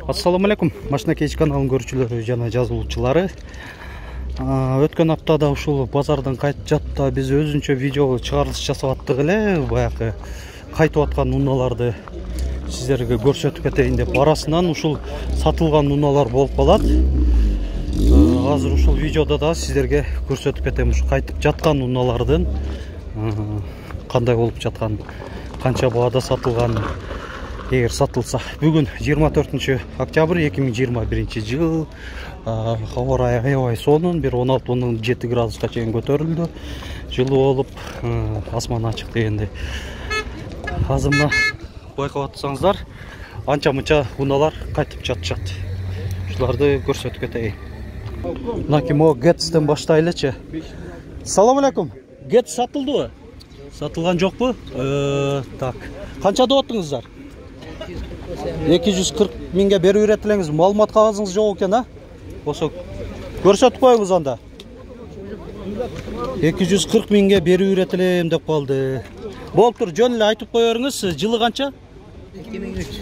Assalamu alaikum, Машина Кейч каналының көрүүчүлөрү жана жазылуучулары. Өткөн аптада ушул базардан кайтып жатта биз өзүнчө видео чыгарылыш жасап аттык эле. Баягы кайтып аткан унааларды сиздерге көрсөтүп кетейин деп. Арасынан ушул сатылган унаалар болуп калат. Азыр ушул видеодо да сиздерге көрсөтүп кетем ушу кайтып жаткан унаалардын кандай болуп жаткан, канча баада сатылган. Егер сатылса, бүгін 24 октябрь 2021 жыл, хава райы аябай сонун, 16-17 градуска чейин көтөрүлдү. Жылуу болуп, асман ачык дегенде. Азыр мына байкап атсаңыздар, анча-мынча унаалар кайтып жатышат. Ушуларды көрсөтүп кетейин. Мынакей мо Гетстен баштайлычы. Салам алейкум. Гетс сатылдыбы? Сатылган жокпу? Так. Канча деп аттыңыздар? 240 миңге беріп үйретілеңіз. Малымат қағазыңыз жоқ екен, а? Осы көрсетіп қойыңыз анда. 240 миңге беріп үйретілем деп қалды. Болып тұр, жөн эле айтып қойырыңыз. Жылы қанша?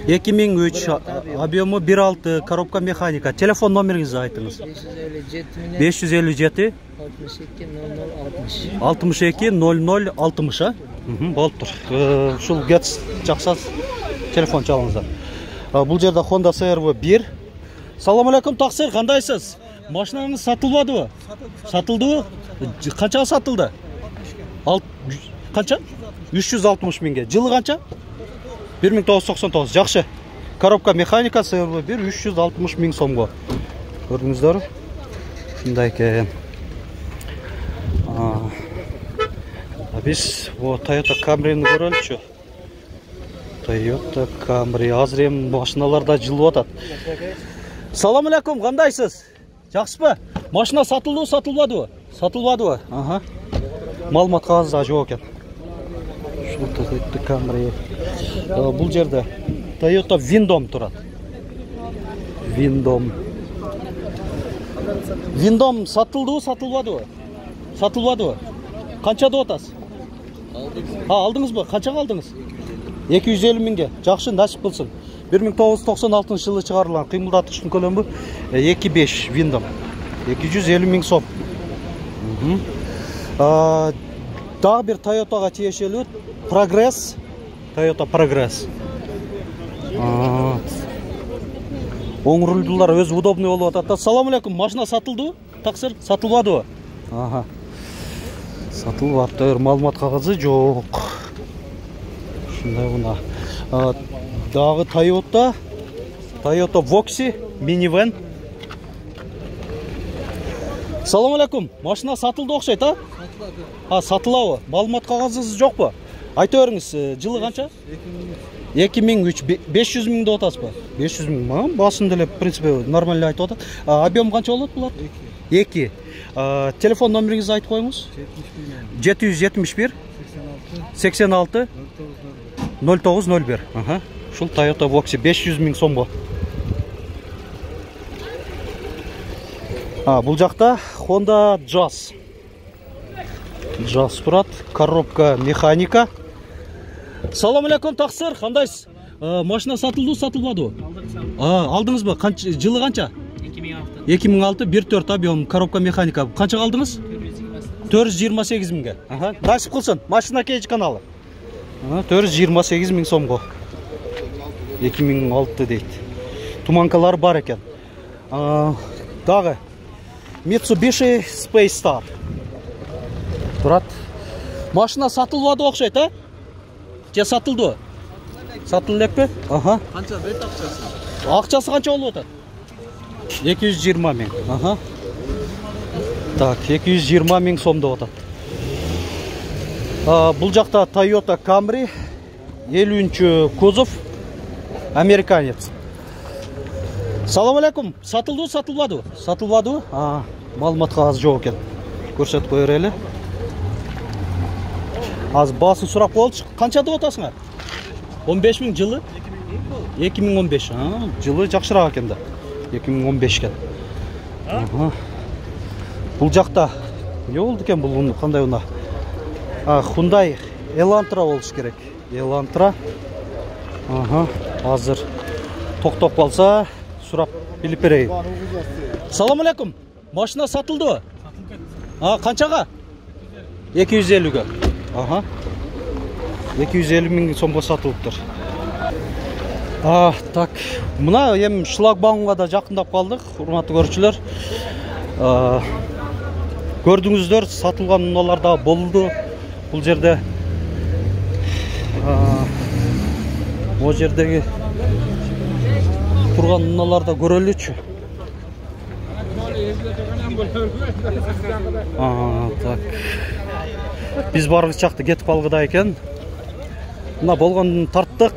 2003. Объемы 1.6, коробка механика. Телефон номеріңізді айтыңыз. 557 62 00 60, а? Болып тұр. Шул Гетс жақсас телефон çalыңыздар. Бұл жерде Honda CR-V 1. Салам алейкум, тақсыр, қандайсыз? Машинаңыз сатылбады ма? Сатылды ма? Қанша сатылды? Қанша? 360 миңге. Жылы қанша? 1999. Жақшы. Коробка механика CR-V 1 360 миң сомға. Көрдіңіздер? Шындай екен. Біз Toyota Camry'ni көрелікші. Toyota Camry азыр машиналарда жылып атат. Салам алейкум, кандайсыз? Жакшысызбы? Машина сатылды, сатылбады? Сатылбады. Ага. Малымат кагазы жок экен. Ушул Toyota Camry. Бул жерде Toyota Windom турат. Windom сатылды, сатылбады? Сатылбады. Канча деп атасыз? Алдыңызбы? Канчага алдыңыз? 250 миңге. Жақшы, насип болсын. 1996 жылы чыгарылган кыймылдаткычтын көлөмү 2.5 Windom. 250 миң сом. Дагы бир Toyota'га тиешелүү Progress. Toyota Progress. Оң рулдулар өзү удобный болуп атат. Салам алейкум, машина сатылды? Таксыр, сатылбады? Ага. Сатылбаптыр, маалымат кагазы жок. Шундай гана. Дагы Toyota Voxy минивэн. Салам алейкум. Машина сатылды окшойт, а? Сатылабы? Маалымат кагазыңыз жокпу? Айта бериңиз, жылы канча? 2003. 500 миң деп атасызбы? 500 миң. Басында эле, в принципе, нормально айтып атат. Объем канча болот булар? 2. Телефон номериңизди айтып коюңуз. 771 86 0901. Шул Toyota Voxy 500 миң сомго. Бул жакта Honda Jazz. Jazz турат, коробка механика. Салам алейкум, тақсыр, кандайсыз? Машина сатылды, сатылбады? Алдыңызбы? Жылы канча? 2006, 1.4 объем, коробка механика. Канча алдыңыз? 428 миңге. Насип кылсын, Машина Кейч каналы. 428 миң сомго. 2006 дейт. Туманкалар бар екен. Дагы Mitsubishi Space Star. Турат. Машина сатылбады окшойт, а? Же сатылды? Сатылды эппи? Канча бет акчасы? Акчасы канча болуп атат? 220 миң. Так, 220 миң сом деп атат. Бұл жақта Toyota Camry 50-нчы кузов, американец. Салам алейкум, сатылды, сатылбады? Сатылбады? Маалымат кагазы жок экен. Көрсөтүп коер эле. Аз басын сурап болчу. Канча деп атасыңар? 15 миң жылы? 2015. Жылы жакшыраак экен да. 2015 экен. Бұл жақта не болду экен бул кандай уна? Hyundai Elantra болуш керек. Elantra. Азыр токтоп калса сурап билип берейин. Салам алейкум. Машина сатылдыбы? Канчага? 250-ге. Ага. 250 миң сомго сатылыптыр. Так, мына эми шлагбаумга да жакындап калдык, урматтуу көрүүчүлөр. Көрдүңүздөр, сатылган унаалар да болду. Бул жерде бул жердеги турган унаалар да көрөлүчү. Так. Биз баргы чакта кетип калгыда экен. Мына болгондун тарттык.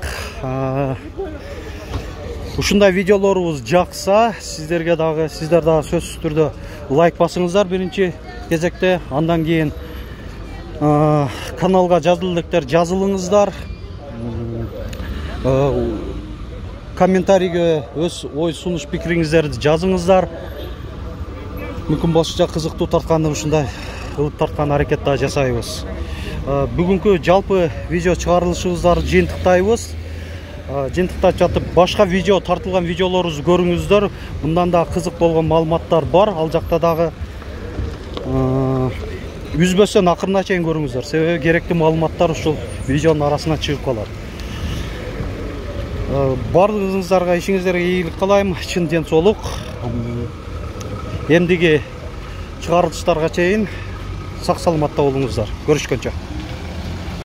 Ушундай видеолорубуз жакса, сиздер дагы сөзсүз түрдө лайк басыңыздар биринчи кезекте. Андан кийин каналга жазылдыктар жазылыңыздар. Комментарийге өз ой сунуш пикириңиздерди жазыңыздар. Мүмкүн болушунча кызыктуу тартканды ушундай кылып тарткан аракет да жасайбыз. Бүгүнкү жалпы видео чыгарылышыбыздарды жыйынтыктайбыз. Жыйынтыктап жатып башка видео тартылган видеолорубузду көрүңүздөр. Мындан да кызык болгон маалыматтар бар. Ал жакта дагы үзбөстөн акырына чейин көрүңүздөр. Себеби керектүү маалыматтар ушул видеонун арасынан чыгып калат. Бардыгыңыздарга ишиңиздерге ийгилик каалайм, чын ден соолук. Эмдиги чыгарылыштарга чейин сак саламатта болуңуздар. Көрүшкөнчө.